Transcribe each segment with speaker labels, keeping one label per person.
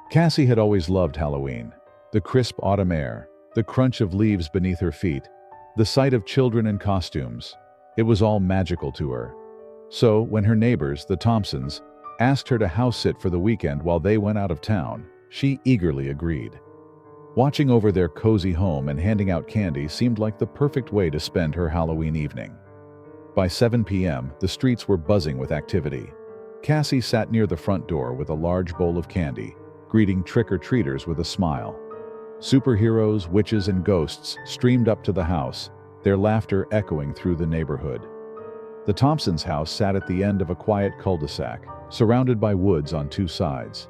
Speaker 1: Cassie had always loved Halloween. The crisp autumn air, the crunch of leaves beneath her feet, the sight of children in costumes. It was all magical to her. So, when her neighbors, the Thompsons, asked her to house sit for the weekend while they went out of town, she eagerly agreed. Watching over their cozy home and handing out candy seemed like the perfect way to spend her Halloween evening. By 7 p.m., the streets were buzzing with activity. Cassie sat near the front door with a large bowl of candy, greeting trick-or-treaters with a smile. Superheroes, witches, and ghosts streamed up to the house, their laughter echoing through the neighborhood. The Thompsons' house sat at the end of a quiet cul-de-sac, surrounded by woods on two sides.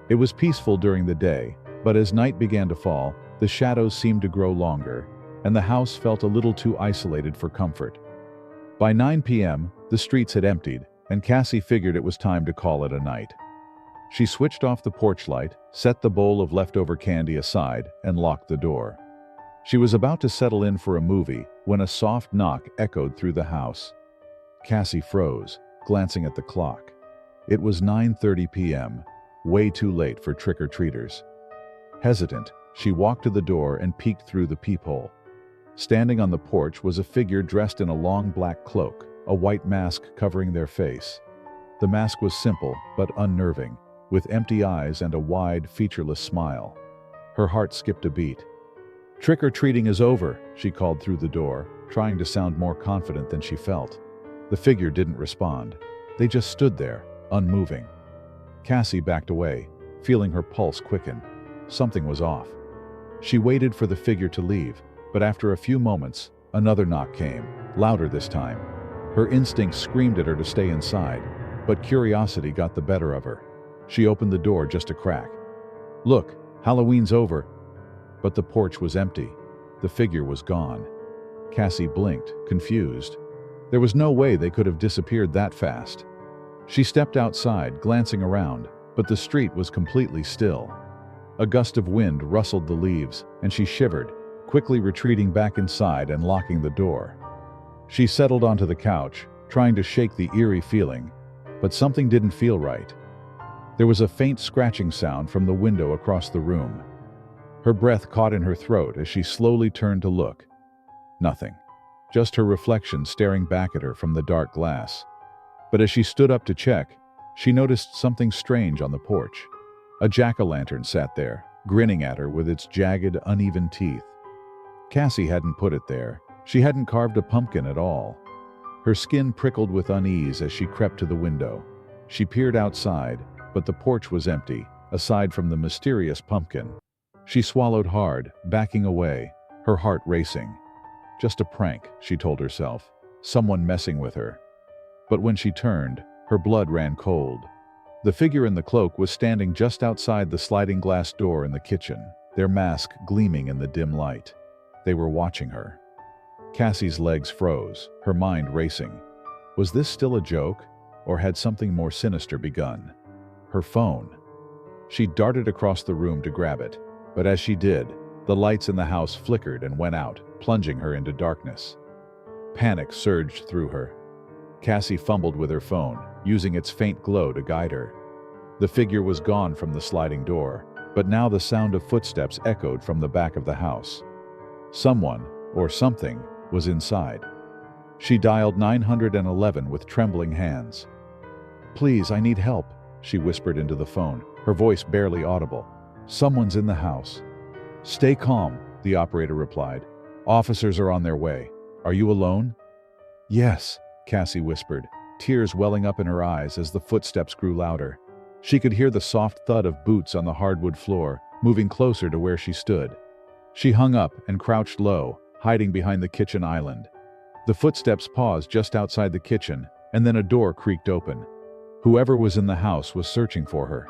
Speaker 1: It was peaceful during the day, but as night began to fall, the shadows seemed to grow longer, and the house felt a little too isolated for comfort. By 9 p.m., the streets had emptied, and Cassie figured it was time to call it a night. She switched off the porch light, set the bowl of leftover candy aside, and locked the door. She was about to settle in for a movie when a soft knock echoed through the house. Cassie froze, glancing at the clock. It was 9:30 p.m., way too late for trick-or-treaters. Hesitant, she walked to the door and peeked through the peephole. Standing on the porch was a figure dressed in a long black cloak, a white mask covering their face. The mask was simple but unnerving, with empty eyes and a wide, featureless smile. Her heart skipped a beat. "Trick-or-treating is over," she called through the door, trying to sound more confident than she felt. The figure didn't respond. They just stood there, unmoving. Cassie backed away, feeling her pulse quicken. Something was off. She waited for the figure to leave, but after a few moments, another knock came, louder this time. Her instincts screamed at her to stay inside, but curiosity got the better of her. She opened the door just a crack. "Look, Halloween's over." But the porch was empty. The figure was gone. Cassie blinked, confused. There was no way they could have disappeared that fast. She stepped outside, glancing around, but the street was completely still. A gust of wind rustled the leaves, and she shivered, quickly retreating back inside and locking the door. She settled onto the couch, trying to shake the eerie feeling, but something didn't feel right. There was a faint scratching sound from the window across the room. Her breath caught in her throat as she slowly turned to look. Nothing. Just her reflection staring back at her from the dark glass. But as she stood up to check, she noticed something strange on the porch. A jack-o'-lantern sat there, grinning at her with its jagged, uneven teeth. Cassie hadn't put it there. She hadn't carved a pumpkin at all. Her skin prickled with unease as she crept to the window. She peered outside, but the porch was empty, aside from the mysterious pumpkin. She swallowed hard, backing away, her heart racing. Just a prank, she told herself. Someone messing with her. But when she turned, her blood ran cold. The figure in the cloak was standing just outside the sliding glass door in the kitchen, their mask gleaming in the dim light. They were watching her. Cassie's legs froze, her mind racing. Was this still a joke, or had something more sinister begun? Her phone. She darted across the room to grab it, but as she did, the lights in the house flickered and went out, plunging her into darkness. Panic surged through her. Cassie fumbled with her phone, using its faint glow to guide her. The figure was gone from the sliding door, but now the sound of footsteps echoed from the back of the house. Someone, or something, was inside. She dialed 911 with trembling hands. "Please, I need help," she whispered into the phone, her voice barely audible. "Someone's in the house." "Stay calm," the operator replied. "Officers are on their way. Are you alone?" "Yes," Cassie whispered, tears welling up in her eyes as the footsteps grew louder. She could hear the soft thud of boots on the hardwood floor, moving closer to where she stood. She hung up and crouched low, hiding behind the kitchen island. The footsteps paused just outside the kitchen, and then a door creaked open. Whoever was in the house was searching for her.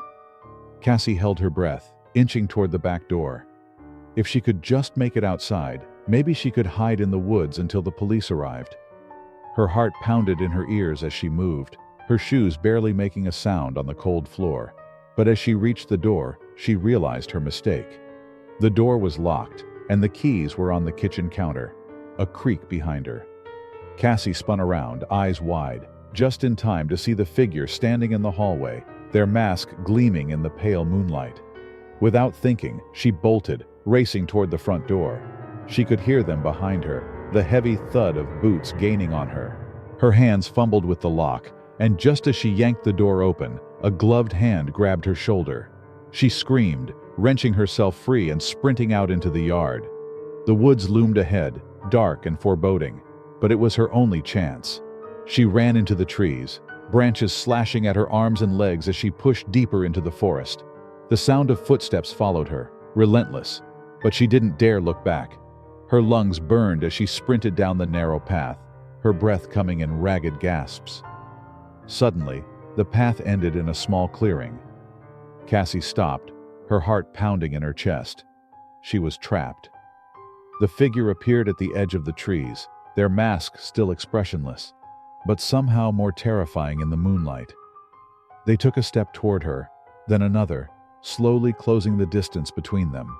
Speaker 1: Cassie held her breath, inching toward the back door. If she could just make it outside, maybe she could hide in the woods until the police arrived. Her heart pounded in her ears as she moved, her shoes barely making a sound on the cold floor. But as she reached the door, she realized her mistake. The door was locked, and the keys were on the kitchen counter, a creak behind her. Cassie spun around, eyes wide, just in time to see the figure standing in the hallway, their mask gleaming in the pale moonlight. Without thinking, she bolted, racing toward the front door. She could hear them behind her, the heavy thud of boots gaining on her. Her hands fumbled with the lock, and just as she yanked the door open, a gloved hand grabbed her shoulder. She screamed, wrenching herself free and sprinting out into the yard. The woods loomed ahead, dark and foreboding, but it was her only chance. She ran into the trees, branches slashing at her arms and legs as she pushed deeper into the forest. The sound of footsteps followed her, relentless, but she didn't dare look back. Her lungs burned as she sprinted down the narrow path, her breath coming in ragged gasps. Suddenly, the path ended in a small clearing. Cassie stopped, her heart pounding in her chest. She was trapped. The figure appeared at the edge of the trees, their mask still expressionless, but somehow more terrifying in the moonlight. They took a step toward her, then another, slowly closing the distance between them.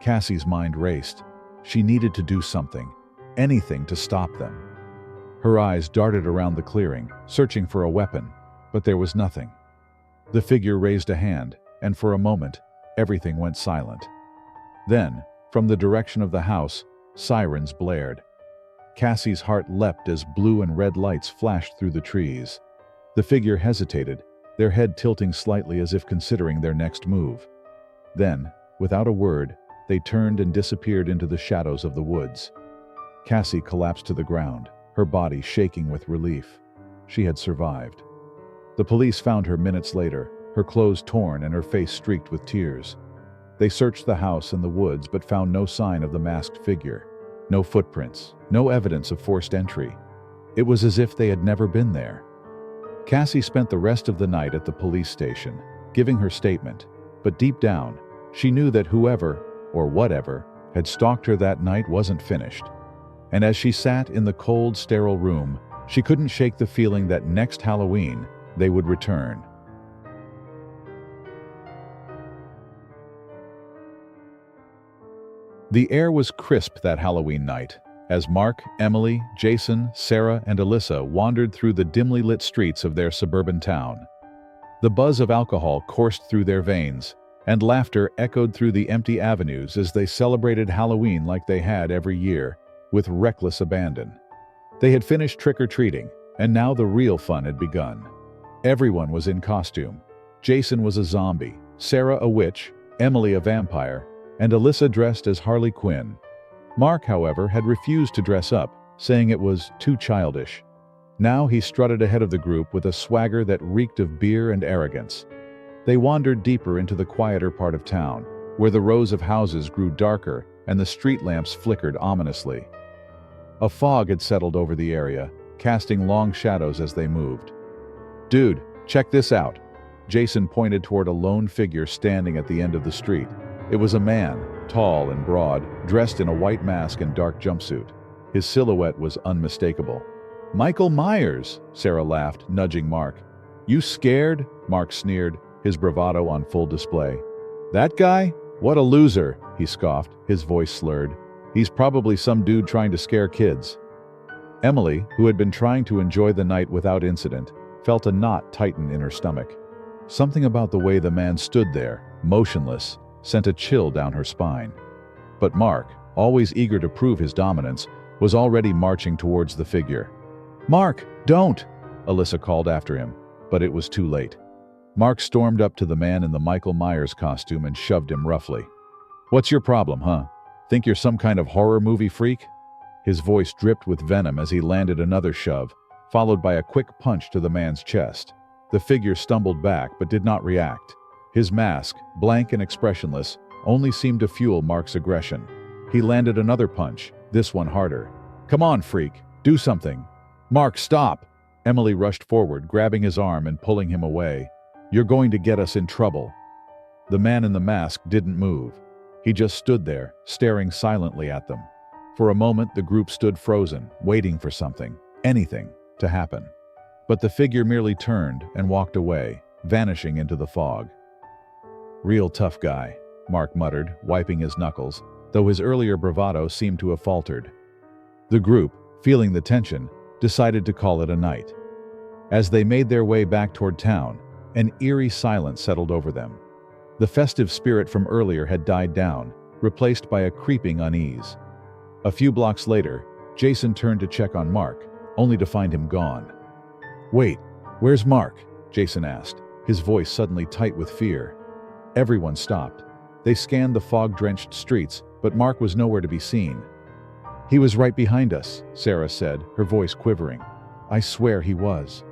Speaker 1: Cassie's mind raced. She needed to do something, anything to stop them. Her eyes darted around the clearing, searching for a weapon, but there was nothing. The figure raised a hand, and for a moment, everything went silent. Then, from the direction of the house, sirens blared. Cassie's heart leapt as blue and red lights flashed through the trees. The figure hesitated, their head tilting slightly as if considering their next move. Then, without a word, they turned and disappeared into the shadows of the woods. Cassie collapsed to the ground, her body shaking with relief. She had survived. The police found her minutes later, her clothes torn and her face streaked with tears. They searched the house and the woods but found no sign of the masked figure. No footprints, no evidence of forced entry. It was as if they had never been there. Cassie spent the rest of the night at the police station, giving her statement, but deep down, she knew that whoever, or whatever, had stalked her that night wasn't finished. And as she sat in the cold, sterile room, she couldn't shake the feeling that next Halloween, they would return. The air was crisp that Halloween night, as Mark, Emily, Jason, Sarah, and Alyssa wandered through the dimly lit streets of their suburban town. The buzz of alcohol coursed through their veins, and laughter echoed through the empty avenues as they celebrated Halloween like they had every year, with reckless abandon. They had finished trick-or-treating, and now the real fun had begun. Everyone was in costume. Jason was a zombie, Sarah a witch, Emily a vampire, and Alyssa dressed as Harley Quinn. Mark, however, had refused to dress up, saying it was too childish. Now he strutted ahead of the group with a swagger that reeked of beer and arrogance. They wandered deeper into the quieter part of town, where the rows of houses grew darker and the street lamps flickered ominously. A fog had settled over the area, casting long shadows as they moved. "Dude, check this out." Jason pointed toward a lone figure standing at the end of the street. It was a man, tall and broad, dressed in a white mask and dark jumpsuit. His silhouette was unmistakable. "Michael Myers," Sarah laughed, nudging Mark. "You scared?" Mark sneered, his bravado on full display. "That guy? What a loser," he scoffed, his voice slurred. "He's probably some dude trying to scare kids." Emily, who had been trying to enjoy the night without incident, felt a knot tighten in her stomach. Something about the way the man stood there, motionless, sent a chill down her spine. But Mark, always eager to prove his dominance, was already marching towards the figure. "Mark, don't!" Alyssa called after him, but it was too late. Mark stormed up to the man in the Michael Myers costume and shoved him roughly. "What's your problem, huh? Think you're some kind of horror movie freak?" His voice dripped with venom as he landed another shove, followed by a quick punch to the man's chest. The figure stumbled back but did not react. His mask, blank and expressionless, only seemed to fuel Mark's aggression. He landed another punch, this one harder. "Come on, freak, do something." "Mark, stop!" Emily rushed forward, grabbing his arm and pulling him away. "You're going to get us in trouble." The man in the mask didn't move. He just stood there, staring silently at them. For a moment, the group stood frozen, waiting for something, anything, to happen. But the figure merely turned and walked away, vanishing into the fog. "Real tough guy," Mark muttered, wiping his knuckles, though his earlier bravado seemed to have faltered. The group, feeling the tension, decided to call it a night. As they made their way back toward town, an eerie silence settled over them. The festive spirit from earlier had died down, replaced by a creeping unease. A few blocks later, Jason turned to check on Mark, only to find him gone. "Wait, where's Mark?" Jason asked, his voice suddenly tight with fear. Everyone stopped. They scanned the fog-drenched streets, but Mark was nowhere to be seen. "He was right behind us," Sarah said, her voice quivering. "I swear he was."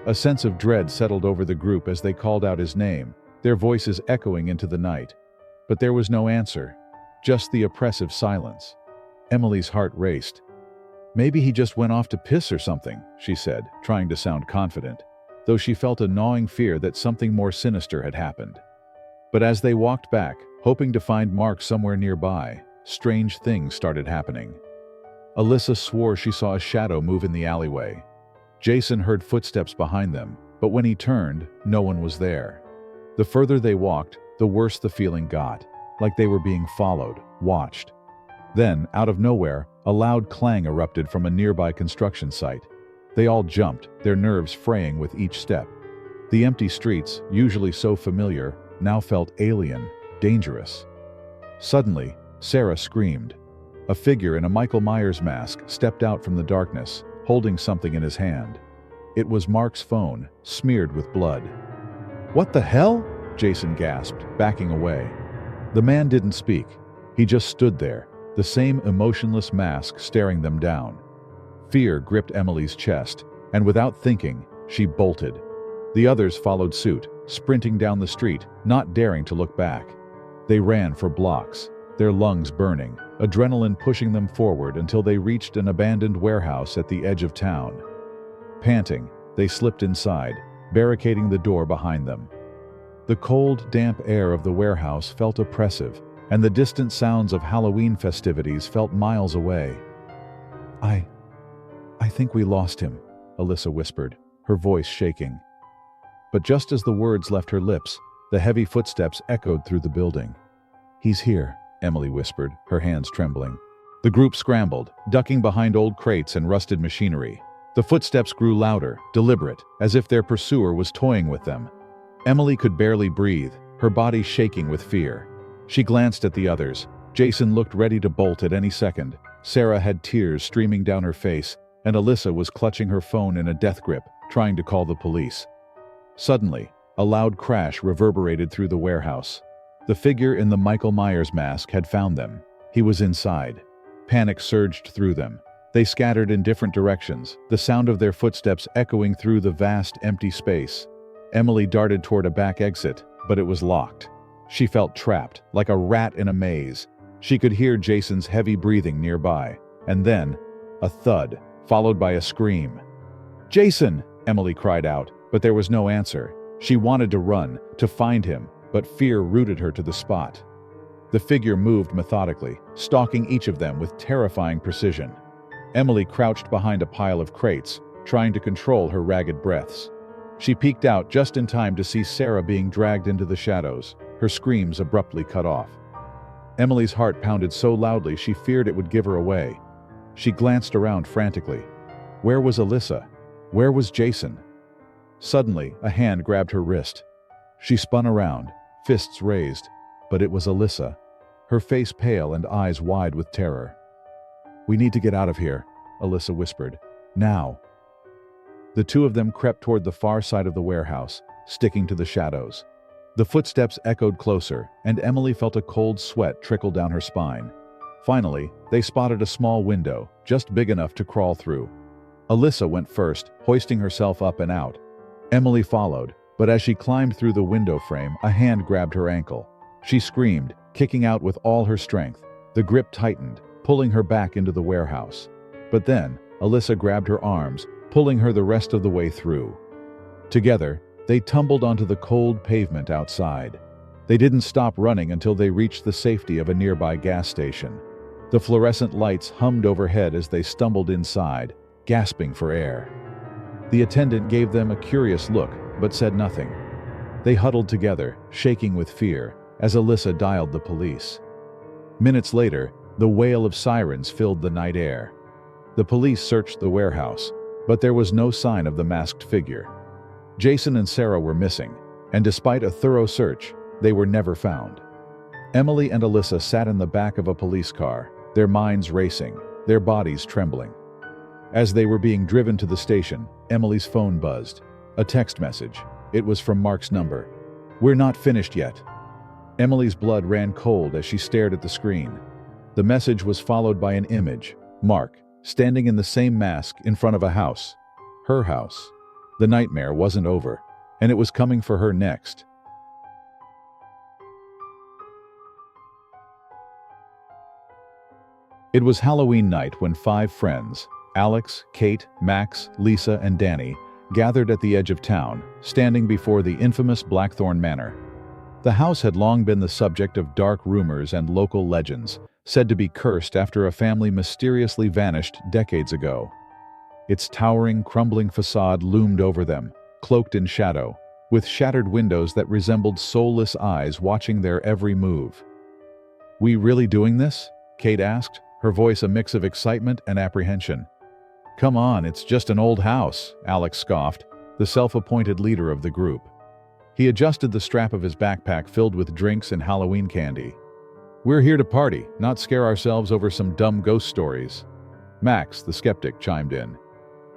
Speaker 1: A sense of dread settled over the group as they called out his name, their voices echoing into the night. But there was no answer, just the oppressive silence. Emily's heart raced. "Maybe he just went off to piss or something," she said, trying to sound confident, though she felt a gnawing fear that something more sinister had happened. But as they walked back, hoping to find Mark somewhere nearby, strange things started happening. Alyssa swore she saw a shadow move in the alleyway. Jason heard footsteps behind them, but when he turned, no one was there. The further they walked, the worse the feeling got, like they were being followed, watched. Then, out of nowhere, a loud clang erupted from a nearby construction site. They all jumped, their nerves fraying with each step. The empty streets, usually so familiar, now felt alien, dangerous. Suddenly, Sarah screamed. A figure in a Michael Myers mask stepped out from the darkness, holding something in his hand. It was Mark's phone, smeared with blood. "What the hell?" Jason gasped, backing away. The man didn't speak. He just stood there, the same emotionless mask staring them down. Fear gripped Emily's chest, and without thinking, she bolted. The others followed suit, sprinting down the street, not daring to look back. They ran for blocks, their lungs burning, adrenaline pushing them forward until they reached an abandoned warehouse at the edge of town. Panting, they slipped inside, barricading the door behind them. The cold, damp air of the warehouse felt oppressive, and the distant sounds of Halloween festivities felt miles away. I think we lost him," Alyssa whispered, her voice shaking. But just as the words left her lips, the heavy footsteps echoed through the building. "He's here," Emily whispered, her hands trembling. The group scrambled, ducking behind old crates and rusted machinery. The footsteps grew louder, deliberate, as if their pursuer was toying with them. Emily could barely breathe, her body shaking with fear. She glanced at the others. Jason looked ready to bolt at any second. Sarah had tears streaming down her face, and Alyssa was clutching her phone in a death grip, trying to call the police. Suddenly, a loud crash reverberated through the warehouse. The figure in the Michael Myers mask had found them. He was inside. Panic surged through them. They scattered in different directions, the sound of their footsteps echoing through the vast, empty space. Emily darted toward a back exit, but it was locked. She felt trapped, like a rat in a maze. She could hear Jason's heavy breathing nearby, and then, a thud, followed by a scream. "Jason!" Emily cried out, but there was no answer. She wanted to run, to find him, but fear rooted her to the spot. The figure moved methodically, stalking each of them with terrifying precision. Emily crouched behind a pile of crates, trying to control her ragged breaths. She peeked out just in time to see Sarah being dragged into the shadows, her screams abruptly cut off. Emily's heart pounded so loudly she feared it would give her away. She glanced around frantically. Where was Alyssa? Where was Jason? Suddenly, a hand grabbed her wrist. She spun around, fists raised, but it was Alyssa, her face pale and eyes wide with terror. "We need to get out of here," Alyssa whispered. "Now." The two of them crept toward the far side of the warehouse, sticking to the shadows. The footsteps echoed closer, and Emily felt a cold sweat trickle down her spine. Finally, they spotted a small window, just big enough to crawl through. Alyssa went first, hoisting herself up and out. Emily followed, but as she climbed through the window frame, a hand grabbed her ankle. She screamed, kicking out with all her strength. The grip tightened, pulling her back into the warehouse. But then, Alyssa grabbed her arms, pulling her the rest of the way through. Together, they tumbled onto the cold pavement outside. They didn't stop running until they reached the safety of a nearby gas station. The fluorescent lights hummed overhead as they stumbled inside, gasping for air. The attendant gave them a curious look, but said nothing. They huddled together, shaking with fear, as Alyssa dialed the police. Minutes later, the wail of sirens filled the night air. The police searched the warehouse, but there was no sign of the masked figure. Jason and Sarah were missing, and despite a thorough search, they were never found. Emily and Alyssa sat in the back of a police car, their minds racing, their bodies trembling. As they were being driven to the station, Emily's phone buzzed. A text message. It was from Mark's number. "We're not finished yet." Emily's blood ran cold as she stared at the screen. The message was followed by an image. Mark, standing in the same mask in front of a house. Her house. The nightmare wasn't over, and it was coming for her next. It was Halloween night when 5 friends, Alex, Kate, Max, Lisa, and Danny, gathered at the edge of town, standing before the infamous Blackthorn Manor. The house had long been the subject of dark rumors and local legends, said to be cursed after a family mysteriously vanished decades ago. Its towering, crumbling facade loomed over them, cloaked in shadow, with shattered windows that resembled soulless eyes watching their every move. "We really doing this?" Kate asked, her voice a mix of excitement and apprehension. "Come on, it's just an old house," Alex scoffed, the self-appointed leader of the group. He adjusted the strap of his backpack filled with drinks and Halloween candy. "We're here to party, not scare ourselves over some dumb ghost stories." Max, the skeptic, chimed in.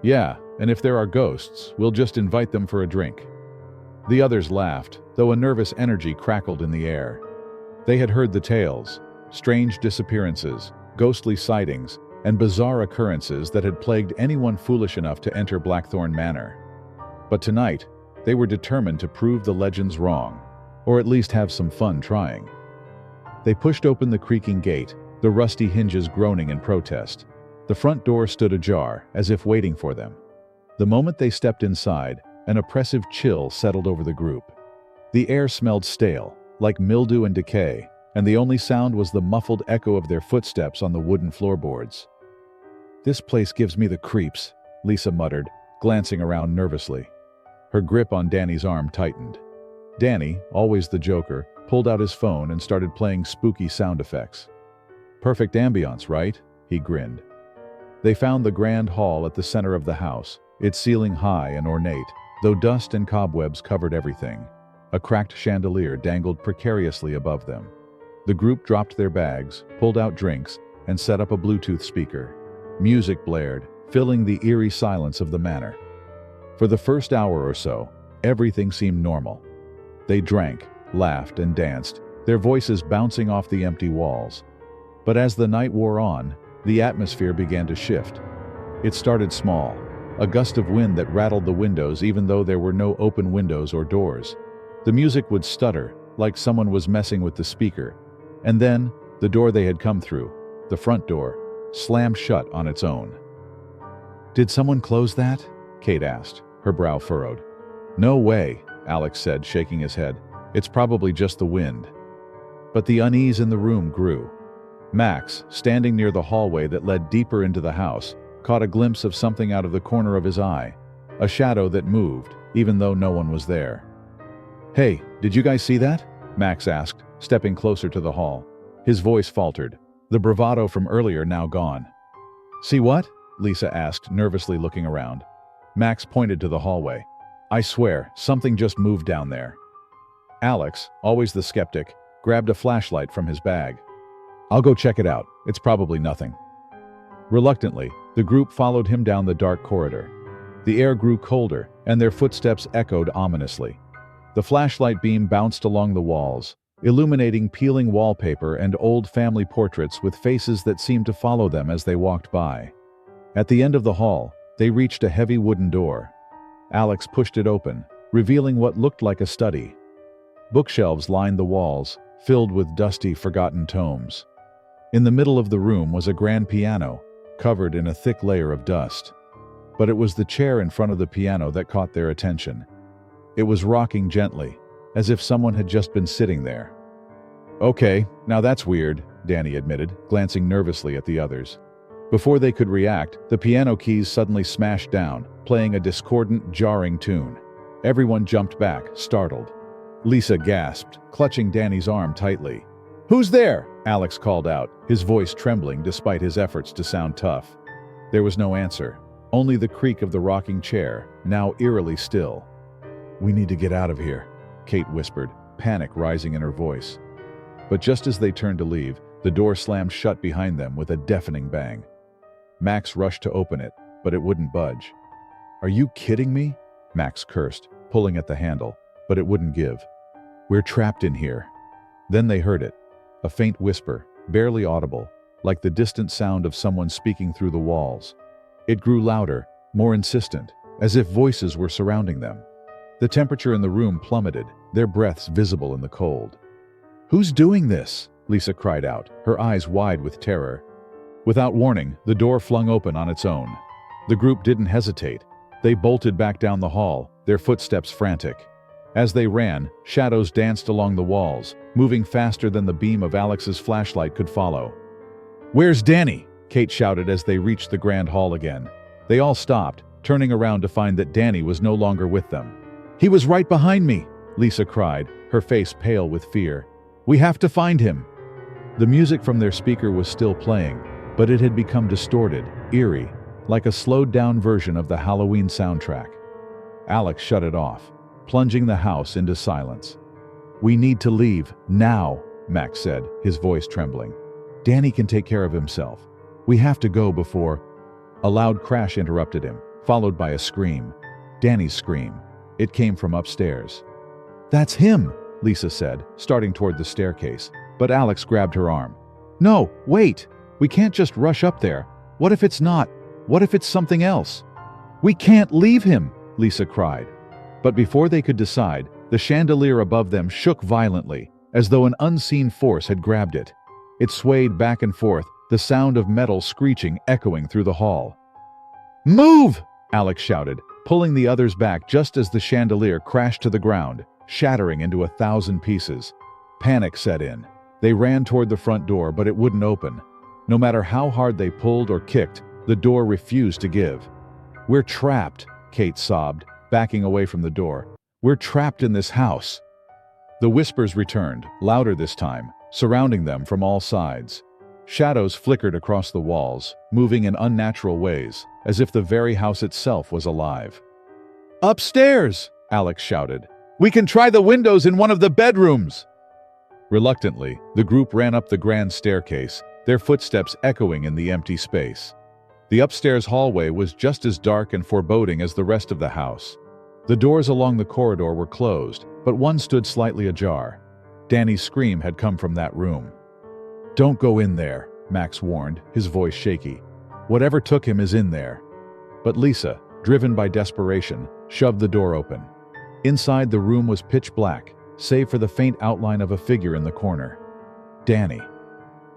Speaker 1: "Yeah, and if there are ghosts, we'll just invite them for a drink." The others laughed, though a nervous energy crackled in the air. They had heard the tales, strange disappearances, ghostly sightings, and bizarre occurrences that had plagued anyone foolish enough to enter Blackthorn Manor. But tonight, they were determined to prove the legends wrong, or at least have some fun trying. They pushed open the creaking gate, the rusty hinges groaning in protest. The front door stood ajar, as if waiting for them. The moment they stepped inside, an oppressive chill settled over the group. The air smelled stale, like mildew and decay, and the only sound was the muffled echo of their footsteps on the wooden floorboards. "This place gives me the creeps," Lisa muttered, glancing around nervously. Her grip on Danny's arm tightened. Danny, always the joker, pulled out his phone and started playing spooky sound effects. "Perfect ambiance, right?" he grinned. They found the grand hall at the center of the house, its ceiling high and ornate, though dust and cobwebs covered everything. A cracked chandelier dangled precariously above them. The group dropped their bags, pulled out drinks, and set up a Bluetooth speaker. Music blared, filling the eerie silence of the manor. For the first hour or so, everything seemed normal. They drank, laughed, and danced, their voices bouncing off the empty walls. But as the night wore on, the atmosphere began to shift. It started small, a gust of wind that rattled the windows even though there were no open windows or doors. The music would stutter, like someone was messing with the speaker. And then, the door they had come through, the front door, slammed shut on its own. "Did someone close that?" Kate asked, her brow furrowed. "No way," Alex said, shaking his head. "It's probably just the wind." But the unease in the room grew. Max, standing near the hallway that led deeper into the house, caught a glimpse of something out of the corner of his eye, a shadow that moved, even though no one was there. "Hey, did you guys see that?" Max asked, stepping closer to the hall. His voice faltered, the bravado from earlier now gone. "See what?" Lisa asked, nervously looking around. Max pointed to the hallway. "I swear, something just moved down there." Alex, always the skeptic, grabbed a flashlight from his bag. "I'll go check it out. It's probably nothing." Reluctantly, the group followed him down the dark corridor. The air grew colder, and their footsteps echoed ominously. The flashlight beam bounced along the walls, illuminating peeling wallpaper and old family portraits with faces that seemed to follow them as they walked by. At the end of the hall, they reached a heavy wooden door. Alex pushed it open, revealing what looked like a study. Bookshelves lined the walls, filled with dusty, forgotten tomes. In the middle of the room was a grand piano, covered in a thick layer of dust. But it was the chair in front of the piano that caught their attention. It was rocking gently, as if someone had just been sitting there. "Okay, now that's weird," Danny admitted, glancing nervously at the others. Before they could react, the piano keys suddenly smashed down, playing a discordant, jarring tune. Everyone jumped back, startled. Lisa gasped, clutching Danny's arm tightly. "Who's there?" Alex called out, his voice trembling despite his efforts to sound tough. There was no answer, only the creak of the rocking chair, now eerily still. "We need to get out of here," Kate whispered, panic rising in her voice. But just as they turned to leave, the door slammed shut behind them with a deafening bang. Max rushed to open it, but it wouldn't budge. "Are you kidding me?" Max cursed, pulling at the handle, but it wouldn't give. "We're trapped in here." Then they heard it, a faint whisper, barely audible, like the distant sound of someone speaking through the walls. It grew louder, more insistent, as if voices were surrounding them. The temperature in the room plummeted, their breaths visible in the cold. "Who's doing this?" Lisa cried out, her eyes wide with terror. Without warning, the door flung open on its own. The group didn't hesitate. They bolted back down the hall, their footsteps frantic. As they ran, shadows danced along the walls, moving faster than the beam of Alex's flashlight could follow. "Where's Danny?" Kate shouted as they reached the grand hall again. They all stopped, turning around to find that Danny was no longer with them. "He was right behind me," Lisa cried, her face pale with fear. "We have to find him." The music from their speaker was still playing, but it had become distorted, eerie, like a slowed-down version of the Halloween soundtrack. Alex shut it off, plunging the house into silence. "We need to leave, now," Max said, his voice trembling. "Danny can take care of himself. We have to go before—" A loud crash interrupted him, followed by a scream. Danny's scream. It came from upstairs. "That's him," Lisa said, starting toward the staircase, but Alex grabbed her arm. "No, wait! We can't just rush up there. What if it's not? What if it's something else?" "We can't leave him!" Lisa cried. But before they could decide, the chandelier above them shook violently, as though an unseen force had grabbed it. It swayed back and forth, the sound of metal screeching echoing through the hall. "Move!" Alex shouted, pulling the others back just as the chandelier crashed to the ground, shattering into 1,000 pieces. Panic set in. They ran toward the front door, but it wouldn't open. No matter how hard they pulled or kicked, the door refused to give. "We're trapped," Kate sobbed, backing away from the door. "We're trapped in this house." The whispers returned, louder this time, surrounding them from all sides. Shadows flickered across the walls, moving in unnatural ways, as if the very house itself was alive. "Upstairs!" Alex shouted. "We can try the windows in one of the bedrooms!" Reluctantly, the group ran up the grand staircase, their footsteps echoing in the empty space. The upstairs hallway was just as dark and foreboding as the rest of the house. The doors along the corridor were closed, but one stood slightly ajar. Danny's scream had come from that room. "Don't go in there," Max warned, his voice shaky. "Whatever took him is in there." But Lisa, driven by desperation, shoved the door open. Inside, the room was pitch black, save for the faint outline of a figure in the corner. Danny.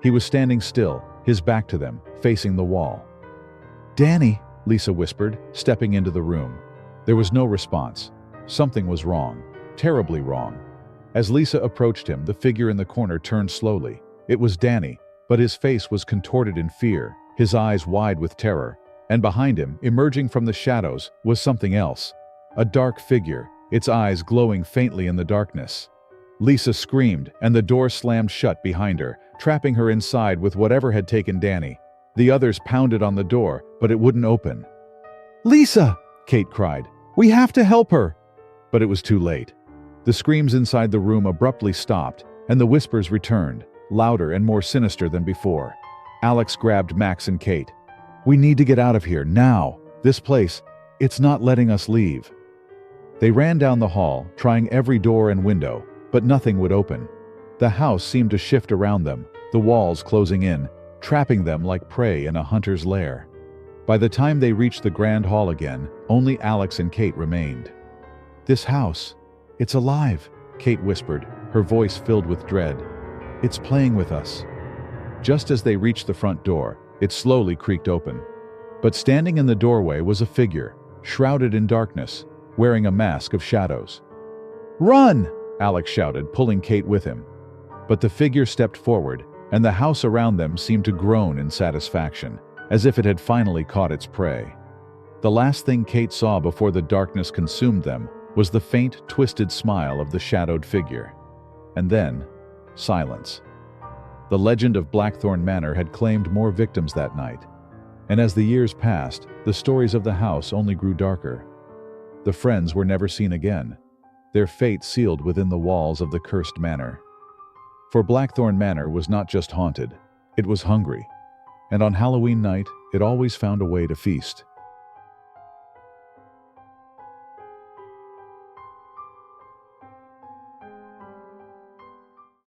Speaker 1: He was standing still, his back to them, facing the wall. "Danny," Lisa whispered, stepping into the room. There was no response. Something was wrong, terribly wrong. As Lisa approached him, the figure in the corner turned slowly. It was Danny, but his face was contorted in fear, his eyes wide with terror. And behind him, emerging from the shadows, was something else. A dark figure, its eyes glowing faintly in the darkness. Lisa screamed, and the door slammed shut behind her, trapping her inside with whatever had taken Danny. The others pounded on the door, but it wouldn't open. "Lisa!" Kate cried. "We have to help her!" But it was too late. The screams inside the room abruptly stopped, and the whispers returned, louder and more sinister than before. Alex grabbed Max and Kate. "We need to get out of here, now! This place, it's not letting us leave." They ran down the hall, trying every door and window, but nothing would open. The house seemed to shift around them, the walls closing in, trapping them like prey in a hunter's lair. By the time they reached the grand hall again, only Alex and Kate remained. "This house, it's alive," Kate whispered, her voice filled with dread. "It's playing with us." Just as they reached the front door, it slowly creaked open. But standing in the doorway was a figure, shrouded in darkness, wearing a mask of shadows. "Run!" Alex shouted, pulling Kate with him. But the figure stepped forward, and the house around them seemed to groan in satisfaction, as if it had finally caught its prey. The last thing Kate saw before the darkness consumed them was the faint, twisted smile of the shadowed figure. And then, silence. The legend of Blackthorn Manor had claimed more victims that night, and as the years passed, the stories of the house only grew darker. The friends were never seen again. their fate sealed within the walls of the cursed manor. For Blackthorn Manor was not just haunted, it was hungry. And on Halloween night, it always found a way to feast.